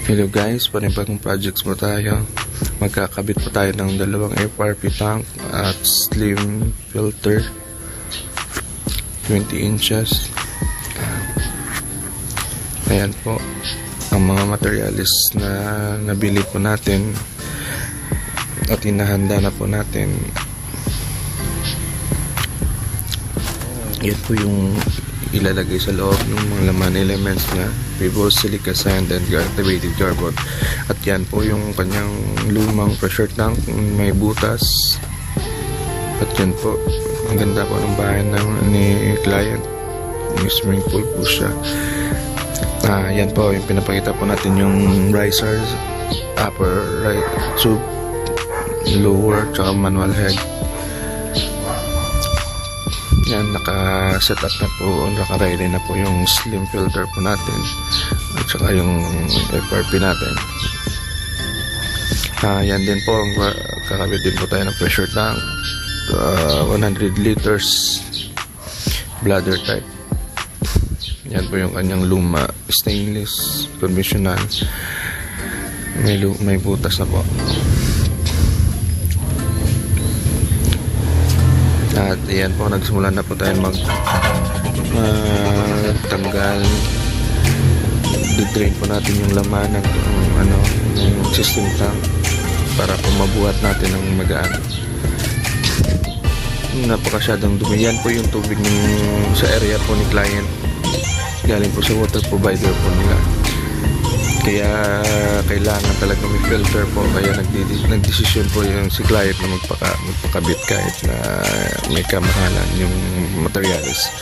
Hello guys, panibagong projects mo tayo. Magkakabit po tayo ng dalawang FRP tank at slim filter 20 inches. Ayan po ang mga materials na nabili po natin at inahanda na po natin. Yan po yung ilalagay sa loob ng mga laman elements niya, pebbles, silica sand, and activated carbon. At yan po yung kanyang lumang pressure tank, may butas. At yan po, ang ganda po ng bahay ni client, may swimming pool po siya. Yan po, yung pinapakita po natin yung risers, upper right tube, lower, tsaka manual head. Yan, naka-set up na po, naka-ready na po yung slim filter po natin at saka yung FRP natin. Yan din po, kakabit din po tayo ng pressure tank, 100 liters bladder type. Yan po yung kanyang luma, stainless, conventional, may butas na po. At ayan po, nagsimula na po tayo tanggal, di-drain po natin yung laman ng yung system tank para po mabuhat natin ng magaan. Napakasyadong dumi. Yan po yung tubig sa area po ni client, galing po sa water provider po nila, kaya kailangan talaga may filter po. Kaya nagdesisyon po yung si client na magpakabit kahit na may kamahalan yung materials.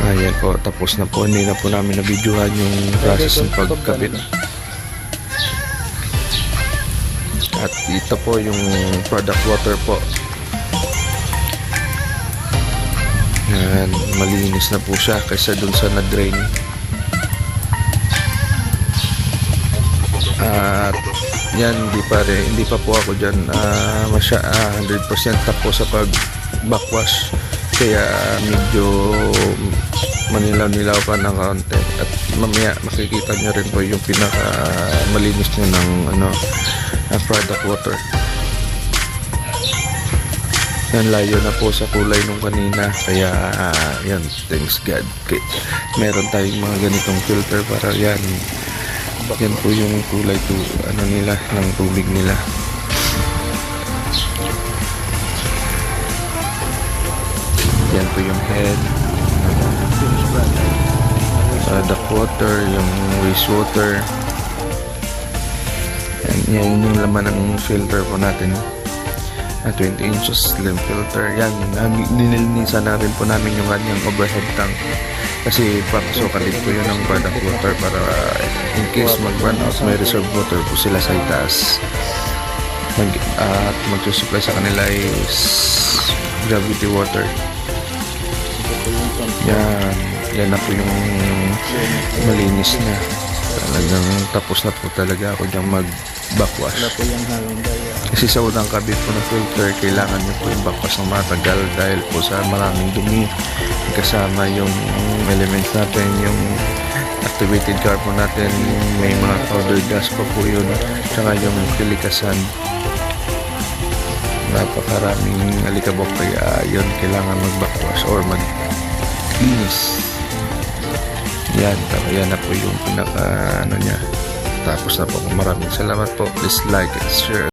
Ayan po, tapos na po. Hindi na po namin na-videohan yung process ng pagkabit. At ito po yung product water po. Ayan, malinis na po siya kaysa dun sa na-drain. At yan, hindi pa po ako dyan 100% tapos sa pag backwash, kaya medyo manilaw-nilaw pa ng kaunti. At mamaya makikita nyo rin po yung pinaka malinis nyo ng product water. Yan, layo na po sa kulay nung kanina, kaya yan, thanks God, meron tayong mga ganitong filter para yan po yung kulay nila ng tubig nila. Yan po yung head, duct water, yung wastewater. Yan yung laman ng filter po natin, 20 inches slim filter. Yan, nilinisan na rin po namin yung kanyang overhead tank kasi papasukan din po yun ng product water para in case mag-run out, may reserve water po sila sa itaas. At magsusupply sa kanila is gravity water. Yan na po yung malinis na. Talagang tapos na po talaga ako diyang mag-backwash. Kasi sa unang kabit po ng filter, kailangan nyo po yung backwash ng matagal dahil po sa maraming dumi kasama yung elements natin, yung activated carbon natin, may mga powder gas pa po yun, tsaka yung silica sand, napakaraming alikabok, kaya yun kailangan mag-backwash or mag-linis. Yan na po yung pinaka niya. Tapos na po. Maraming salamat po. Please like and share.